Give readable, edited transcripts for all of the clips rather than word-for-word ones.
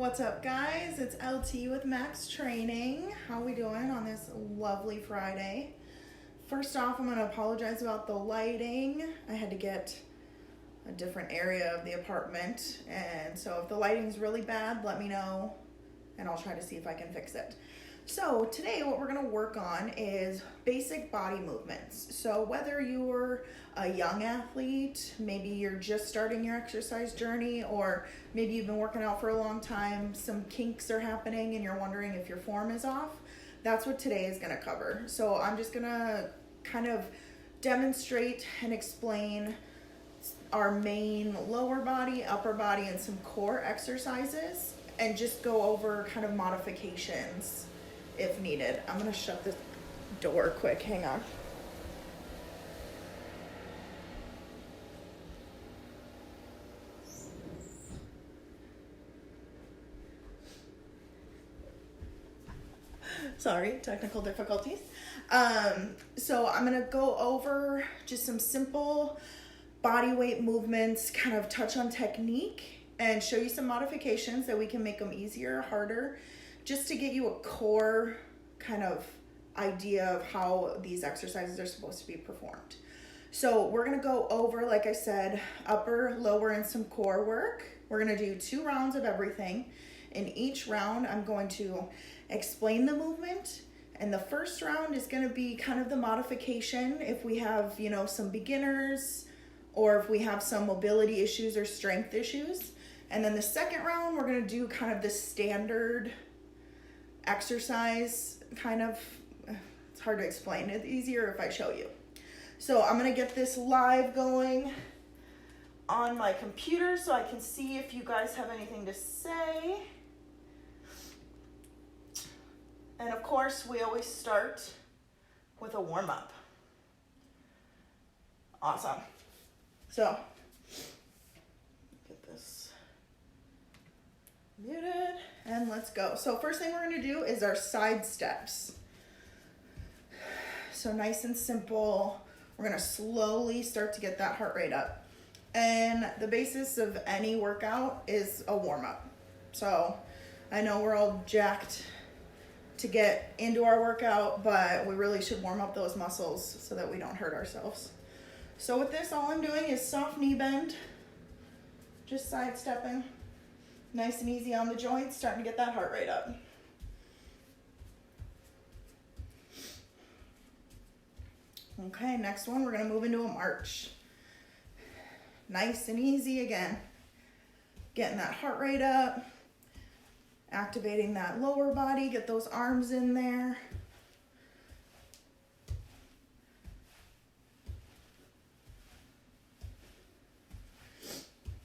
What's up, guys? It's LT with Max Training. How we doing on this lovely Friday? First off, I'm going to apologize about the lighting. I had to get a different area of the apartment, and so if the lighting's really bad, let me know, and I'll try to see if I can fix it. So today what we're going to work on is basic body movements. So whether you're a young athlete, maybe you're just starting your exercise journey, or maybe you've been working out for a long time, some kinks are happening and you're wondering if your form is off, that's what today is going to cover. So I'm just going to kind of demonstrate and explain our main lower body, upper body, and some core exercises, and just go over kind of modifications if needed. I'm gonna shut this door quick, hang on. Sorry, technical difficulties. So I'm gonna go over just some simple body weight movements, kind of touch on technique, and show you some modifications that we can make them easier, harder, just to get you a core kind of idea of how these exercises are supposed to be performed. So we're gonna go over, like I said, upper, lower, and some core work. We're gonna do 2 rounds of everything. In each round, I'm going to explain the movement, and the first round is gonna be kind of the modification if we have, some beginners, or if we have some mobility issues or strength issues. And then the second round, we're gonna do kind of the standard exercise, it's hard to explain. It's easier if I show you. So I'm gonna get this live going on my computer so I can see if you guys have anything to say. And of course, we always start with a warm-up. Awesome. So, get this muted, and let's go. So first thing we're gonna do is our side steps. So nice and simple. We're gonna slowly start to get that heart rate up. And the basis of any workout is a warm-up. So I know we're all jacked to get into our workout, but we really should warm up those muscles so that we don't hurt ourselves. So with this, all I'm doing is soft knee bend, just sidestepping. Nice and easy on the joints, starting to get that heart rate up. Okay, next one, we're gonna move into a march. Nice and easy again. Getting that heart rate up, activating that lower body, get those arms in there.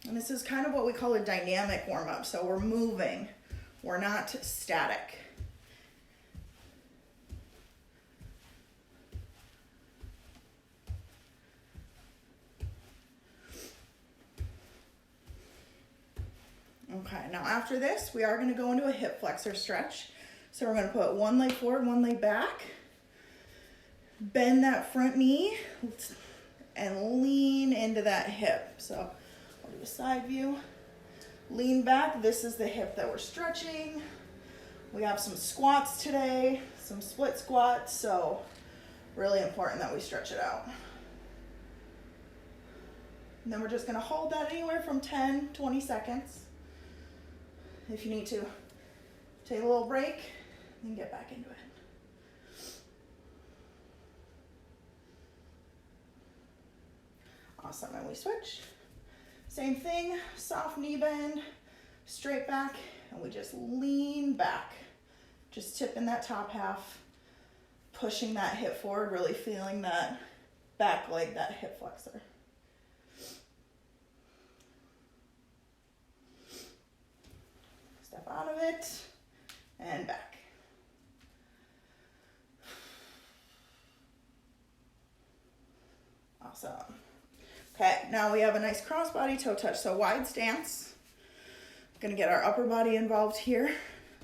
And this is kind of what we call a dynamic warm-up. So we're moving, we're not static. Okay, now after this, we are gonna go into a hip flexor stretch. So we're gonna put one leg forward, one leg back. Bend that front knee and lean into that hip. So I'll do a side view. Lean back, this is the hip that we're stretching. We have some squats today, some split squats, so really important that we stretch it out. And then we're just gonna hold that anywhere from 10, 20 seconds. If you need to take a little break, then get back into it. Awesome, and we switch. Same thing, soft knee bend, straight back, and we just lean back. Just tipping that top half, pushing that hip forward, really feeling that back leg, that hip flexor. Step out of it, and back. Awesome. Okay, now we have a nice crossbody toe touch, so wide stance. Gonna get our upper body involved here.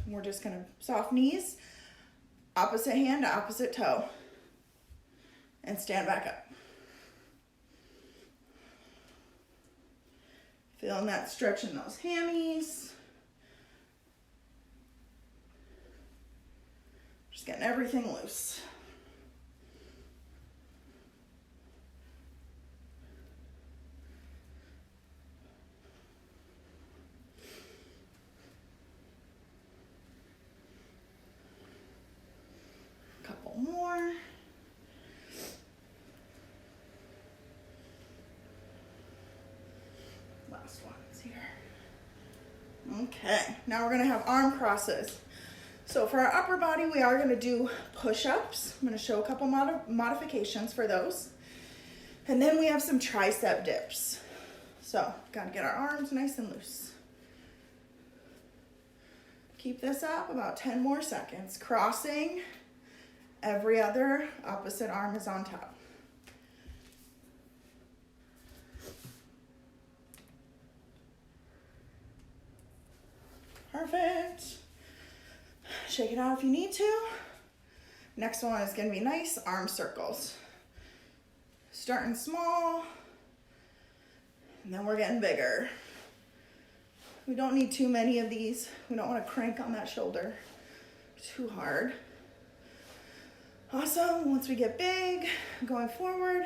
We're just gonna soft knees, opposite hand to opposite toe, and stand back up. Feeling that stretch in those hammies. Just getting everything loose. Couple more. Last one's here. Okay, now we're gonna have arm crosses. So for our upper body, we are gonna do push-ups. I'm gonna show a couple modifications for those. And then we have some tricep dips. So, gotta get our arms nice and loose. Keep this up about 10 more seconds. Crossing, every other opposite arm is on top. Perfect. Shake it out if you need to. Next one is gonna be nice arm circles. Starting small, and then we're getting bigger. We don't need too many of these. We don't want to crank on that shoulder too hard. Awesome. Once we get big, going forward,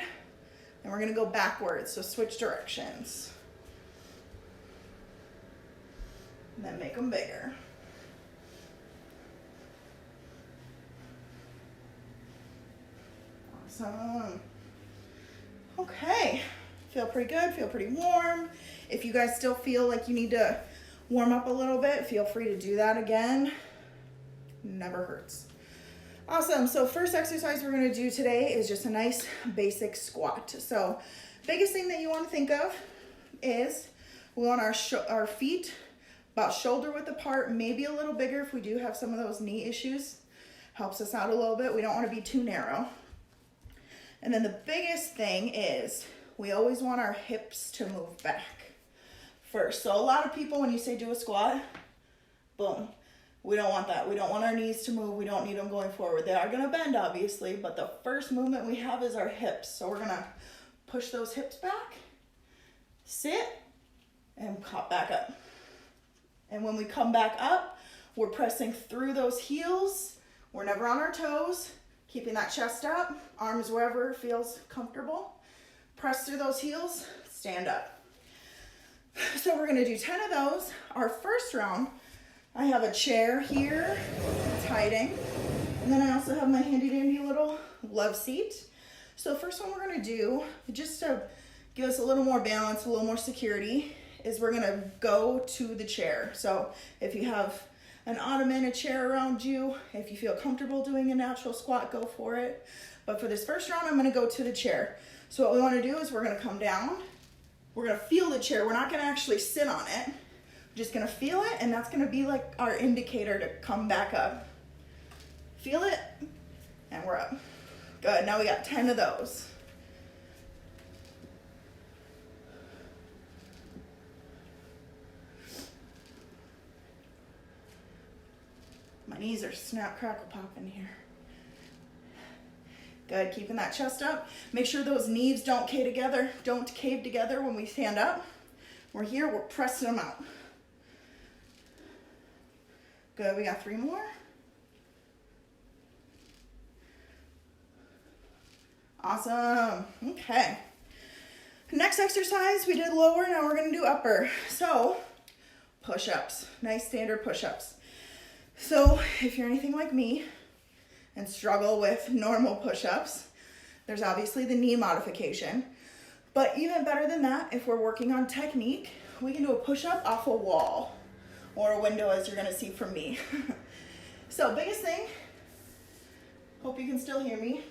and we're going to go backwards, so switch directions. And then make them bigger. Awesome. Okay, feel pretty good, feel pretty warm. If you guys still feel like you need to warm up a little bit, feel free to do that again. Never hurts. Awesome, so first exercise we're gonna do today is just a nice basic squat. So biggest thing that you wanna think of is we want our feet about shoulder width apart, maybe a little bigger if we do have some of those knee issues. Helps us out a little bit. We don't wanna be too narrow. And then the biggest thing is we always want our hips to move back first. So a lot of people, when you say do a squat, boom, we don't want that. We don't want our knees to move. We don't need them going forward. They are gonna bend, obviously, but the first movement we have is our hips. So we're gonna push those hips back, sit, and pop back up. And when we come back up, we're pressing through those heels. We're never on our toes. Keeping that chest up, arms wherever feels comfortable. Press through those heels, stand up. So we're gonna do 10 of those. Our first round, I have a chair here, it's hiding. And then I also have my handy dandy little love seat. So the first one we're gonna do, just to give us a little more balance, a little more security, is we're gonna go to the chair. So if you have an ottoman, a chair around you, if you feel comfortable doing a natural squat, go for it. But for this first round, I'm gonna go to the chair. So what we wanna do is we're gonna come down, we're gonna feel the chair. We're not gonna actually sit on it. We're just gonna feel it, and that's gonna be like our indicator to come back up. Feel it, and we're up. Good, now we got 10 of those. My knees are snap, crackle, popping here. Good, keeping that chest up. Make sure those knees don't cave together when we stand up. We're here, we're pressing them out. Good, we got 3 more. Awesome, okay. Next exercise, we did lower, now we're gonna do upper. So, push-ups, nice standard push-ups. So if you're anything like me and struggle with normal push-ups, there's obviously the knee modification. But even better than that, if we're working on technique, we can do a push-up off a wall or a window, as you're gonna see from me. So biggest thing, hope you can still hear me,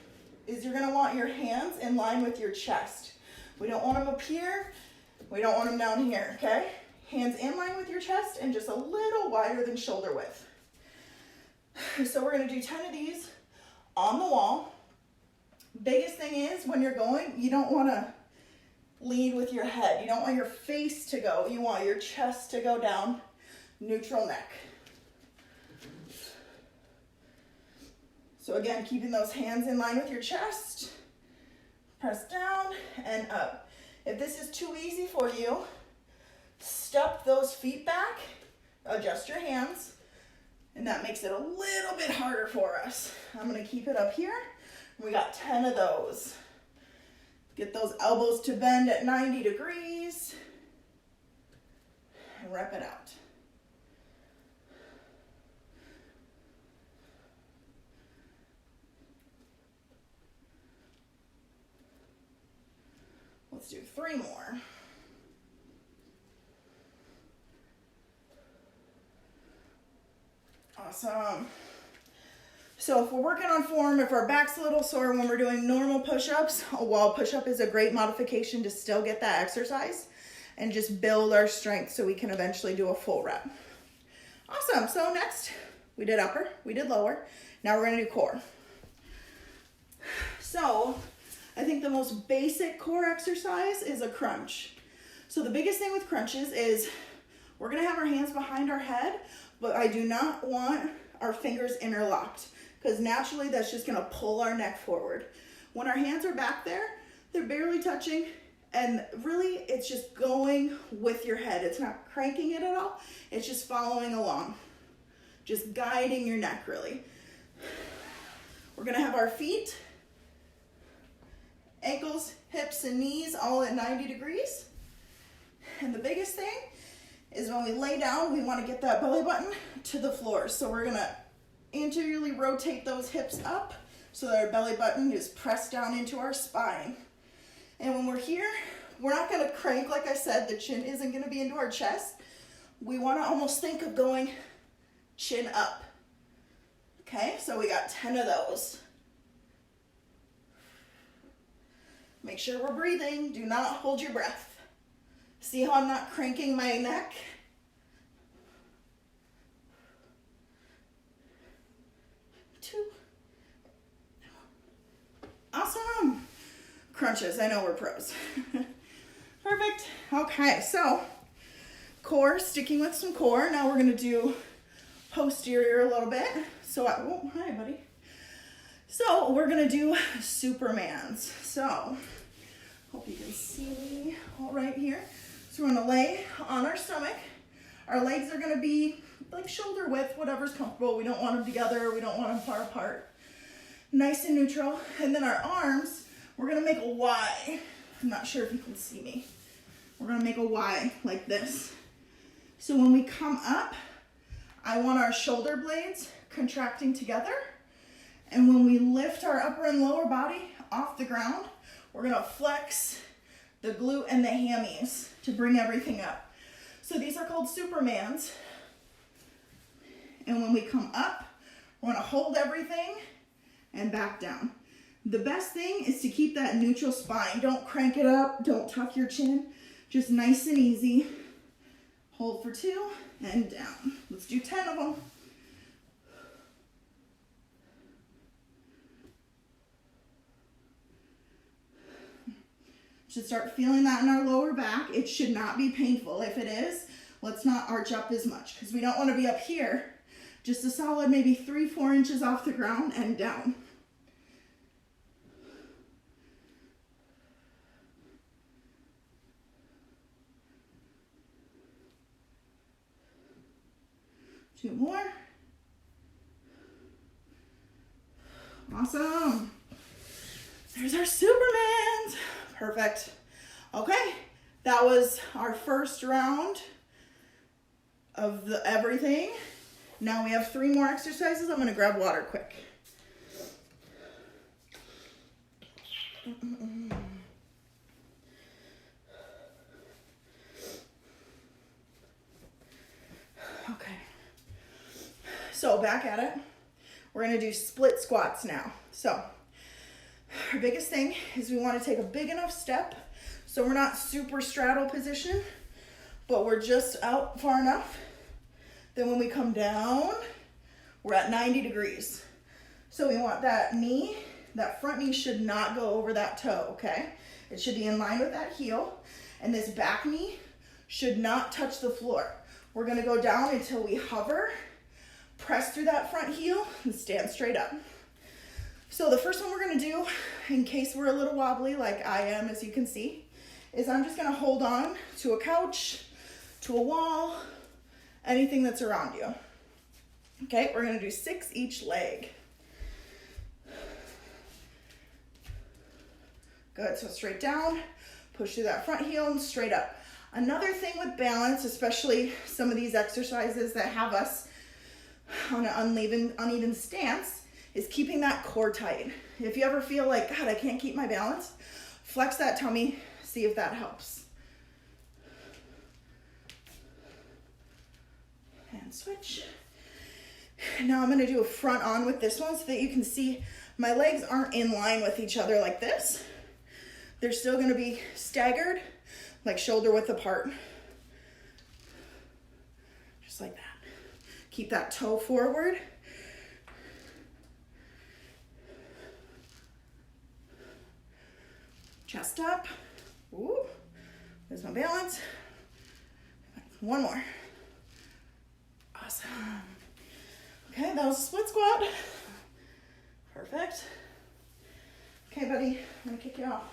is you're gonna want your hands in line with your chest. We don't want them up here, we don't want them down here, okay? Hands in line with your chest and just a little wider than shoulder width. So we're gonna do 10 of these on the wall. Biggest thing is when you're going, you don't wanna lead with your head. You don't want your face to go. You want your chest to go down, neutral neck. So again, keeping those hands in line with your chest. Press down and up. If this is too easy for you, step those feet back, adjust your hands, And that makes it a little bit harder for us. I'm gonna keep it up here. We got 10 of those. Get those elbows to bend at 90 degrees. And rep it out. Let's do 3 more. Awesome. So if we're working on form, if our back's a little sore when we're doing normal push-ups, a wall push-up is a great modification to still get that exercise and just build our strength so we can eventually do a full rep. Awesome. So next, we did upper, we did lower. Now we're gonna do core. So I think the most basic core exercise is a crunch. So the biggest thing with crunches is we're gonna have our hands behind our head, but I do not want our fingers interlocked because naturally that's just gonna pull our neck forward. When our hands are back there, they're barely touching, and really it's just going with your head. It's not cranking it at all. It's just following along, just guiding your neck really. We're gonna have our feet, ankles, hips, and knees all at 90 degrees. And the biggest thing is when we lay down, we want to get that belly button to the floor. So we're gonna anteriorly rotate those hips up so that our belly button is pressed down into our spine. And when we're here, we're not gonna crank, like I said, the chin isn't gonna be into our chest. We wanna almost think of going chin up. Okay, so we got 10 of those. Make sure we're breathing. Do not hold your breath. See how I'm not cranking my neck? Two. Awesome. Crunches. I know we're pros. Perfect. Okay, so core, sticking with some core. Now we're going to do posterior a little bit. So, oh, hi, buddy. So we're going to do Supermans. So, hope you can see me all right here. So we're gonna lay on our stomach. Our legs are gonna be like shoulder width, whatever's comfortable. We don't want them together, we don't want them far apart. Nice and neutral. And then our arms, we're gonna make a Y. I'm not sure if you can see me. We're gonna make a Y like this. So when we come up, I want our shoulder blades contracting together. And when we lift our upper and lower body off the ground, we're gonna flex the glute and the hammies to bring everything up. So these are called Supermans. And when we come up, we're gonna hold everything and back down. The best thing is to keep that neutral spine. Don't crank it up, don't tuck your chin. Just nice and easy. Hold for 2 and down. Let's do 10 of them. Should start feeling that in our lower back. It should not be painful. If it is, let's not arch up as much because we don't want to be up here. Just a solid maybe 3-4 inches off the ground and down. Two more. Awesome. There's our Supermans. Perfect. Okay, that was our first round of the everything. Now we have 3 more exercises. I'm gonna grab water quick. Okay. So back at it. We're gonna do split squats now. So our biggest thing is we want to take a big enough step so we're not super straddle position, but we're just out far enough. Then when we come down, we're at 90 degrees. So we want that knee, that front knee should not go over that toe, okay? It should be in line with that heel. And this back knee should not touch the floor. We're gonna go down until we hover, press through that front heel, and stand straight up. So the first one we're gonna do, in case we're a little wobbly like I am, as you can see, is I'm just gonna hold on to a couch, to a wall, anything that's around you. Okay, we're gonna do 6 each leg. Good, so straight down, push through that front heel and straight up. Another thing with balance, especially some of these exercises that have us on an uneven stance, is keeping that core tight. If you ever feel like, God, I can't keep my balance, flex that tummy, see if that helps. And switch. Now I'm gonna do a front on with this one so that you can see my legs aren't in line with each other like this. They're still gonna be staggered, like shoulder width apart. Just like that. Keep that toe forward. Chest up. Ooh, there's my balance. One more. Awesome. Okay, that was a split squat. Perfect. Okay, buddy, I'm gonna kick you off.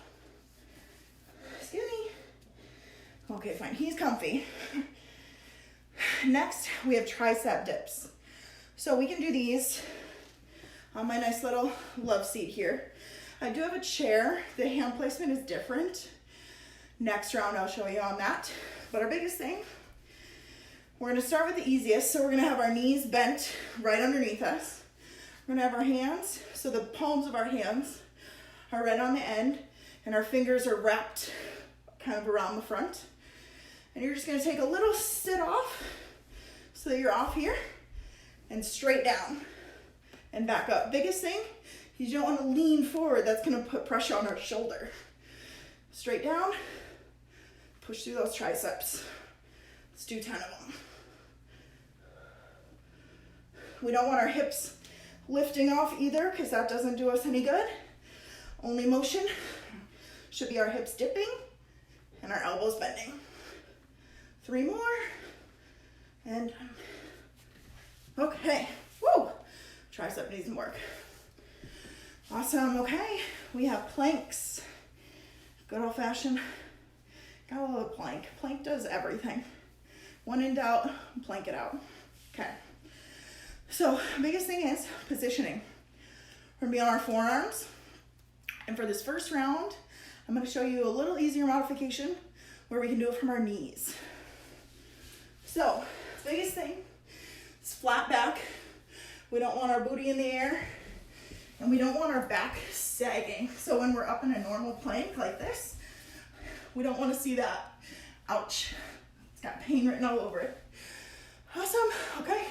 Excuse me. Okay, fine, he's comfy. Next, we have tricep dips. So we can do these on my nice little love seat here. I do have a chair. The hand placement is different. Next round, I'll show you on that. But our biggest thing, we're gonna start with the easiest. So we're gonna have our knees bent right underneath us. We're gonna have our hands, so the palms of our hands are right on the end, and our fingers are wrapped kind of around the front. And you're just gonna take a little sit off so that you're off here and straight down and back up. Biggest thing, you don't wanna lean forward. That's gonna put pressure on our shoulder. Straight down, push through those triceps. Let's do 10 of them. We don't want our hips lifting off either because that doesn't do us any good. Only motion should be our hips dipping and our elbows bending. 3 more, and okay, woo, tricep needs some work. Awesome, okay, we have planks. Good old fashioned, gotta love a plank. Plank does everything. When in doubt, plank it out. Okay, so biggest thing is positioning. We're gonna be on our forearms, and for this first round, I'm gonna show you a little easier modification where we can do it from our knees. So, biggest thing is flat back. We don't want our booty in the air, and we don't want our back sagging. So when we're up in a normal plank like this, we don't want to see that. Ouch. It's got pain written all over it. Awesome, okay.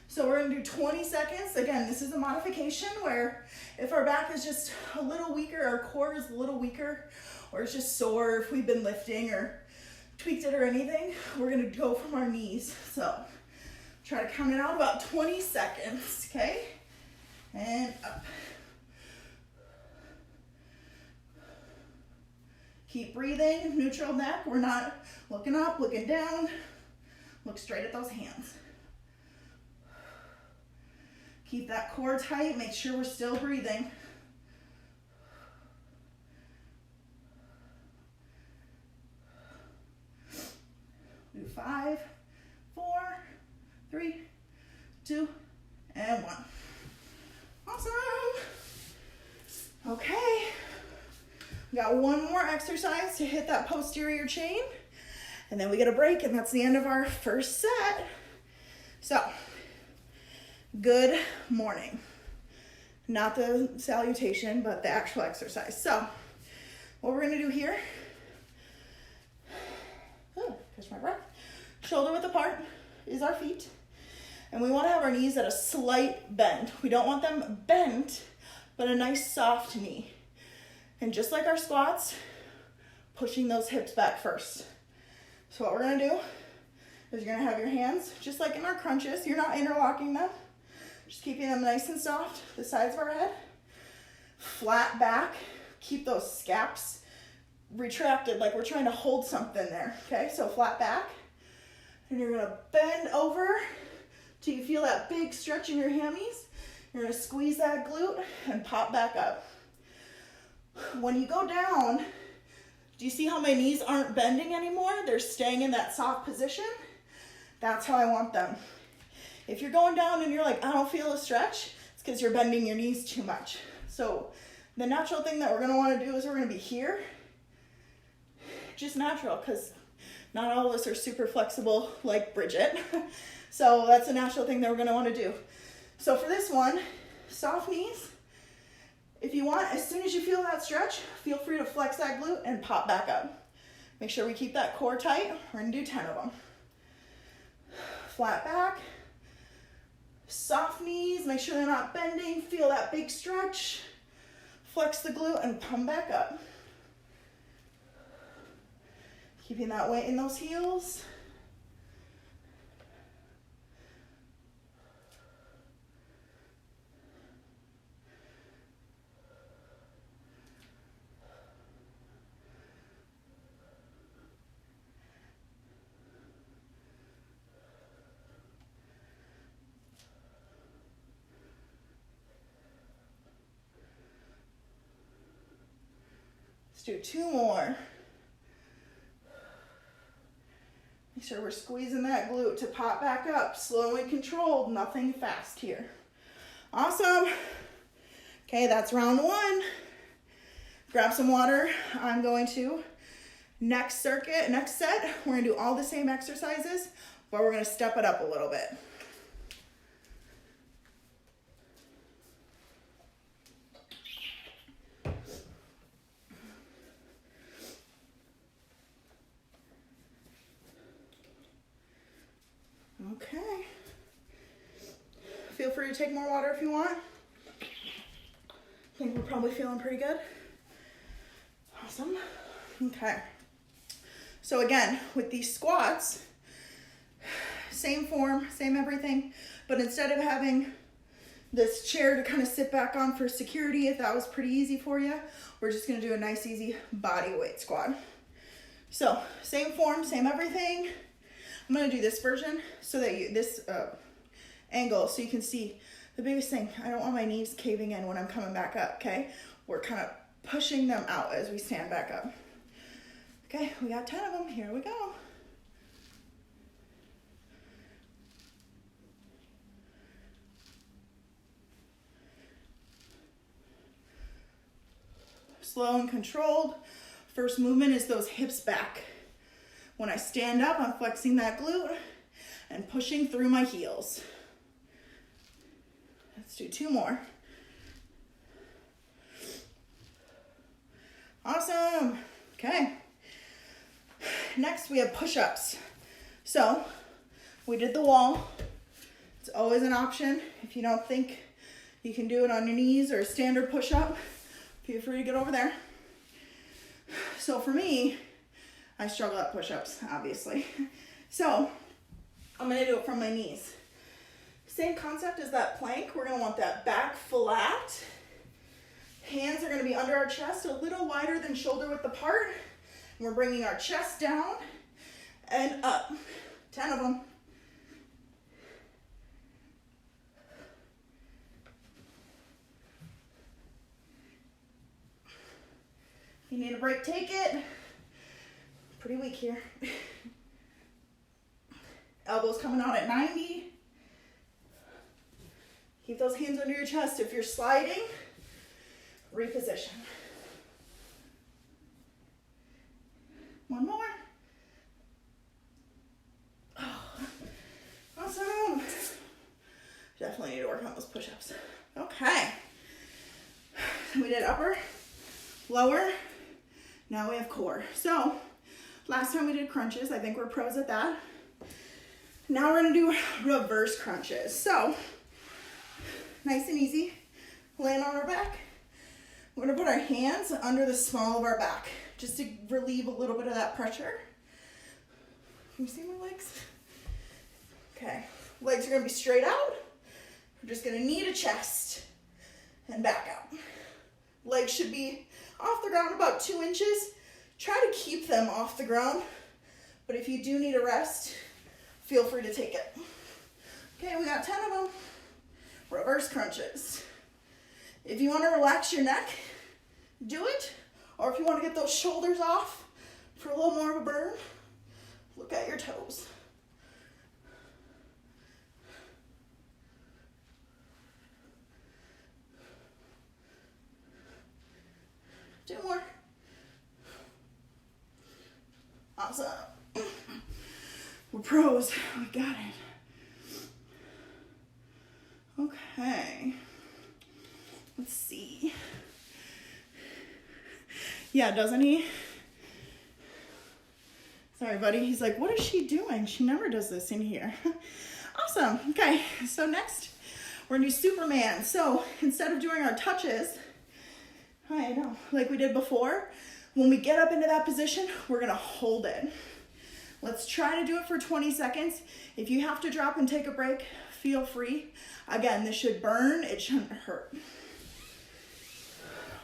So we're gonna do 20 seconds. Again, this is a modification where if our back is just a little weaker, our core is a little weaker, or it's just sore if we've been lifting or tweaked it or anything, we're gonna go from our knees. So try to count it out about 20 seconds, okay? And up. Keep breathing, neutral neck. We're not looking up, looking down. Look straight at those hands. Keep that core tight, make sure we're still breathing. Do 5, 4, 3, 2, and 1. Awesome. Okay. We got one more exercise to hit that posterior chain, and then we get a break, and that's the end of our first set. So, good morning. Not the salutation, but the actual exercise. So, what we're gonna do here, catch my breath, shoulder width apart is our feet, and we wanna have our knees at a slight bend. We don't want them bent, but a nice soft knee. And just like our squats, pushing those hips back first. So what we're gonna do is you're gonna have your hands, just like in our crunches, you're not interlocking them, just keeping them nice and soft, the sides of our head, flat back, keep those scaps retracted like we're trying to hold something there, okay? So flat back, and you're gonna bend over till you feel that big stretch in your hammies. You're gonna squeeze that glute and pop back up. When you go down, do you see how my knees aren't bending anymore? They're staying in that soft position. That's how I want them. If you're going down and you're like, I don't feel a stretch, it's because you're bending your knees too much. So the natural thing that we're gonna wanna do is we're gonna be here, just natural, because not all of us are super flexible like Bridget. So that's a natural thing that we're gonna wanna do. So for this one, soft knees. If you want, as soon as you feel that stretch, feel free to flex that glute and pop back up. Make sure we keep that core tight. We're gonna do 10 of them. Flat back, soft knees, make sure they're not bending. Feel that big stretch. Flex the glute and come back up. Keeping that weight in those heels. Let's do 2 more. Make sure we're squeezing that glute to pop back up. Slow and controlled, nothing fast here. Awesome. Okay, that's round 1. Grab some water. I'm going to, next set, we're gonna do all the same exercises, but we're gonna step it up a little bit. Okay. Feel free to take more water if you want. I think we're probably feeling pretty good. Awesome. Okay. So again, with these squats, same form, same everything, but instead of having this chair to kind of sit back on for security, if that was pretty easy for you, we're just gonna do a nice, easy body weight squat. So same form, same everything. I'm gonna do this version so that this angle, so you can see the biggest thing. I don't want my knees caving in when I'm coming back up, okay? We're kind of pushing them out as we stand back up. Okay, we got 10 of them, here we go. Slow and controlled. First movement is those hips back. When I stand up, I'm flexing that glute and pushing through my heels. Let's do 2 more. Awesome. Okay. Next, we have push-ups. So, we did the wall. It's always an option. If you don't think you can do it on your knees or a standard push-up, feel free to get over there. So for me, I struggle at push-ups, obviously. So I'm gonna do it from my knees. Same concept as that plank. We're gonna want that back flat. Hands are gonna be under our chest, a little wider than shoulder width apart. And we're bringing our chest down and up. 10 of them. If you need a break, take it. Pretty weak here. Elbows coming out at 90. Keep those hands under your chest. If you're sliding, reposition. 1 more. Oh, awesome. Definitely need to work on those push-ups. Okay. We did upper, lower. Now we have core. So, last time we did crunches. I think we're pros at that. Now we're gonna do reverse crunches. So, nice and easy. Land on our back. We're gonna put our hands under the small of our back, just to relieve a little bit of that pressure. Can you see my legs? Okay, legs are gonna be straight out. We're just gonna knee to chest and back out. Legs should be off the ground about 2 inches. Try to keep them off the ground, but if you do need a rest, feel free to take it. Okay, we got 10 of them. Reverse crunches. If you want to relax your neck, do it. Or if you want to get those shoulders off for a little more of a burn, look at your toes. pros. We got it. Okay. Let's see. Yeah, doesn't he? Sorry, buddy. He's like, what is she doing? She never does this in here. Awesome. Okay, so next we're gonna do Superman. So instead of doing our touches, I know, like we did before, when we get up into that position, we're gonna hold it. Let's try to do it for 20 seconds. If you have to drop and take a break, feel free. Again, this should burn, it shouldn't hurt.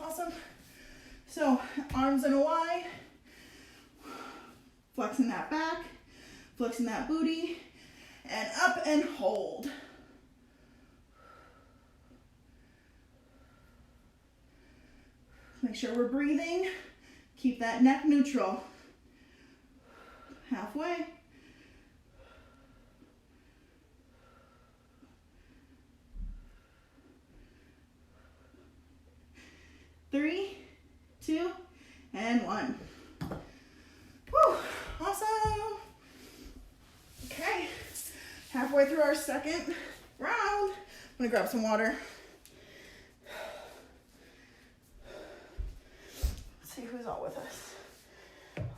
Awesome. So arms in a Y, flexing that back, flexing that booty, and up and hold. Make sure we're breathing. Keep that neck neutral. Halfway. Three, 2, and 1. Woo, awesome. Okay, halfway through our second round. I'm gonna grab some water. Let's see who's all with us.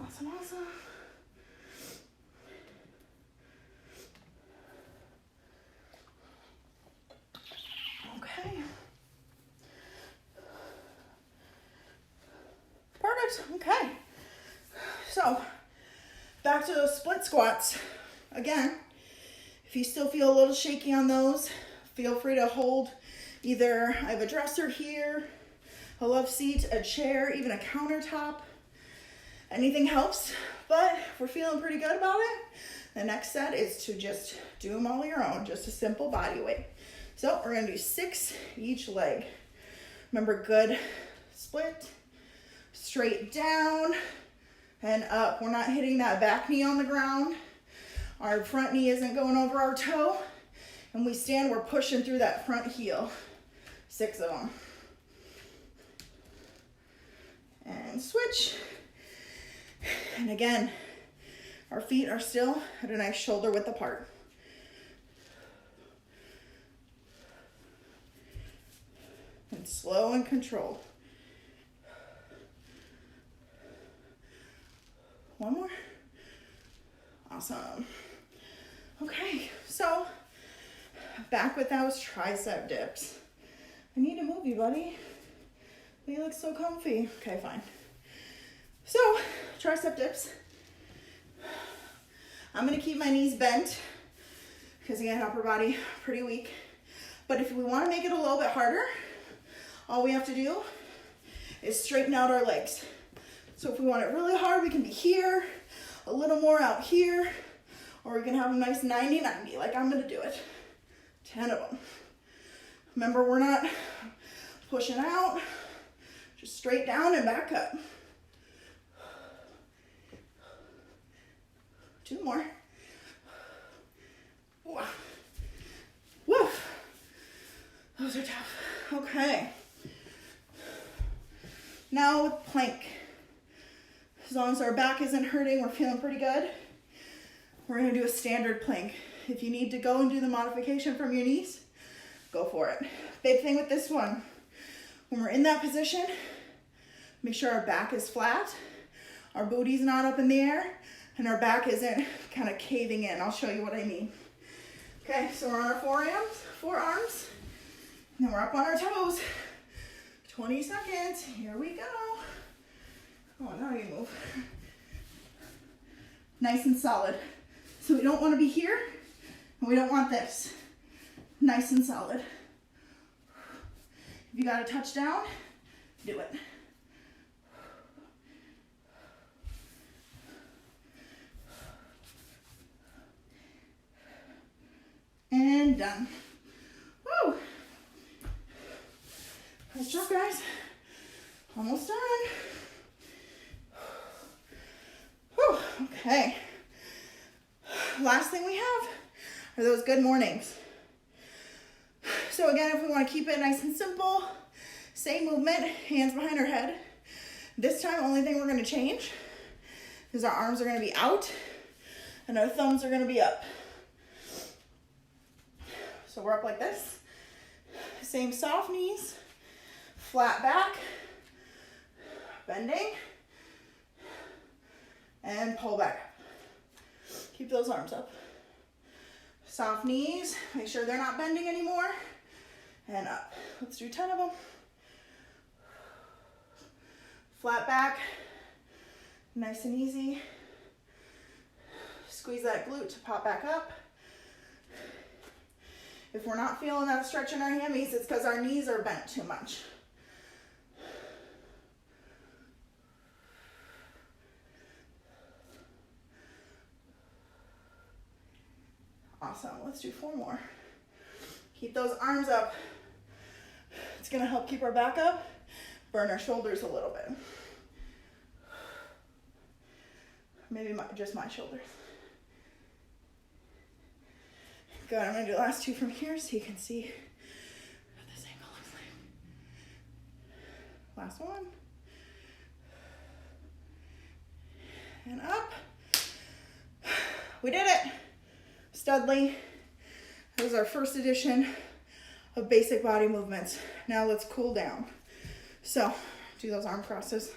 Awesome, awesome. Okay. Perfect, okay. So, back to those split squats. Again, if you still feel a little shaky on those, feel free to hold either, I have a dresser here, a love seat, a chair, even a countertop. Anything helps, but if we're feeling pretty good about it, the next set is to just do them all your own, just a simple body weight. So we're gonna do 6 each leg. Remember, good split, straight down and up. We're not hitting that back knee on the ground. Our front knee isn't going over our toe. And we stand, we're pushing through that front heel. 6 of them. And switch. And again, our feet are still at a nice shoulder width apart. And slow and controlled. One more. Awesome. Okay, so back with those tricep dips. I need to move you, buddy. You look so comfy. Okay, fine. So, tricep dips. I'm gonna keep my knees bent because again, upper body pretty weak. But if we wanna make it a little bit harder, all we have to do is straighten out our legs. So if we want it really hard, we can be here, a little more out here, or we can have a nice 90-90, like I'm gonna do it. 10 of them. Remember, we're not pushing out, just straight down and back up. 2 more. Woo. Those are tough. Okay. Now with plank. As long as our back isn't hurting, we're feeling pretty good. We're gonna do a standard plank. If you need to go and do the modification from your knees, go for it. Big thing with this one, when we're in that position, make sure our back is flat, our booty's not up in the air, and our back isn't kind of caving in. I'll show you what I mean. Okay, so we're on our forearms, and then we're up on our toes. 20 seconds, here we go. Oh, now you move. Nice and solid. So we don't want to be here, and we don't want this. Nice and solid. If you got to touch down, do it. And done. Woo! Nice job, guys. Almost done. Whew, okay. Last thing we have are those good mornings. So again, if we want to keep it nice and simple, same movement, hands behind our head. This time, only thing we're going to change is our arms are going to be out and our thumbs are gonna be up. So we're up like this. Same soft knees, flat back, bending, and pull back up. Keep those arms up. Soft knees, make sure they're not bending anymore, and up. Let's do 10 of them. Flat back, nice and easy. Squeeze that glute to pop back up. If we're not feeling that stretch in our hammies, it's because our knees are bent too much. Awesome, let's do 4 more. Keep those arms up. It's gonna help keep our back up, burn our shoulders a little bit. Maybe just my shoulders. Good, I'm gonna do the last 2 from here so you can see what this angle looks like. Last one. And up. We did it. Studley. That was our first edition of basic body movements. Now let's cool down. So, do those arm crosses.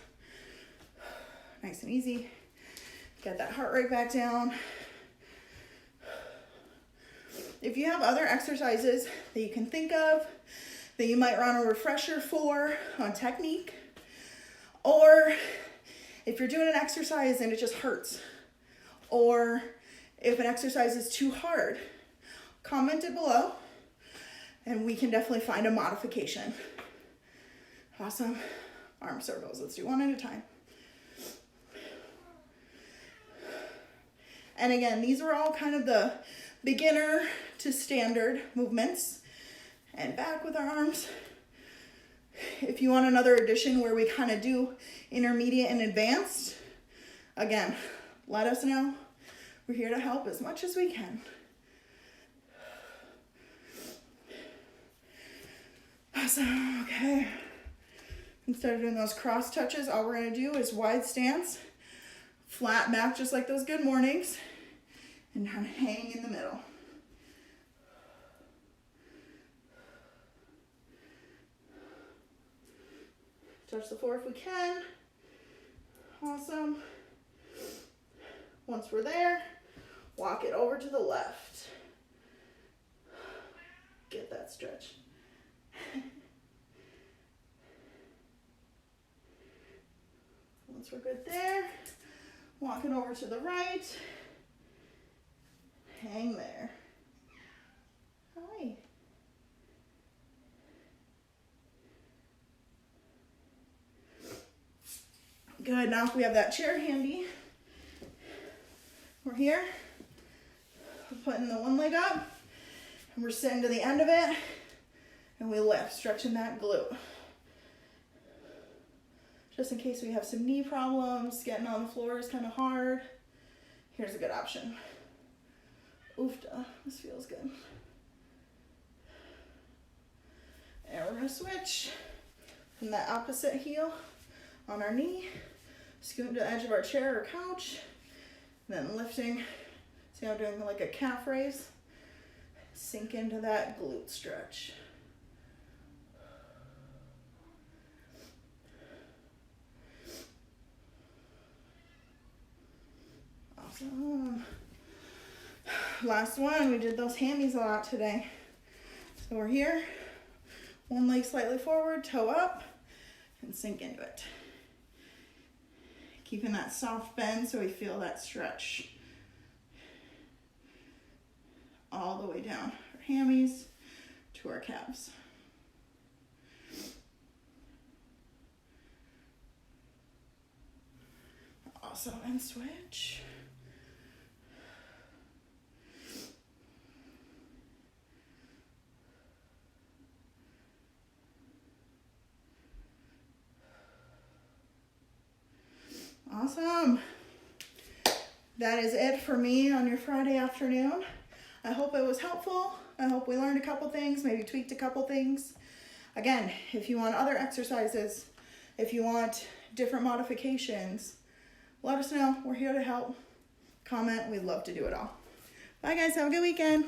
Nice and easy. Get that heart rate back down. If you have other exercises that you can think of, that you might run a refresher for on technique, or if you're doing an exercise and it just hurts, or if an exercise is too hard, comment it below and we can definitely find a modification. Awesome. Arm circles. Let's do 1 at a time. And again, these are all kind of the beginner to standard movements. And back with our arms. If you want another edition where we kind of do intermediate and advanced, again, let us know. We're here to help as much as we can. Awesome, okay. Instead of doing those cross touches, all we're gonna do is wide stance, flat back just like those good mornings, and kind of hang in the middle. Touch the floor if we can. Awesome. Once we're there, walk it over to the left. Get that stretch. Once we're good there, walk it over to the right. Hang there. Hi. Good, now if we have that chair handy, we're here, we're putting the one leg up, and we're sitting to the end of it, and we lift, stretching that glute. Just in case we have some knee problems, getting on the floor is kind of hard, here's a good option. Oofta, this feels good. And we're gonna switch from that opposite heel on our knee, scoot to the edge of our chair or couch, and then lifting. See how I'm doing like a calf raise? Sink into that glute stretch. Awesome. Last one, we did those hammies a lot today. So we're here, one leg slightly forward, toe up, and sink into it. Keeping that soft bend so we feel that stretch all the way down our hammies to our calves. Awesome, and switch. Awesome. That is it for me on your Friday afternoon. I hope it was helpful. I hope we learned a couple things, maybe tweaked a couple things. Again, if you want other exercises, if you want different modifications, let us know. We're here to help. comment. We'd love to do it all. Bye guys, have a good weekend.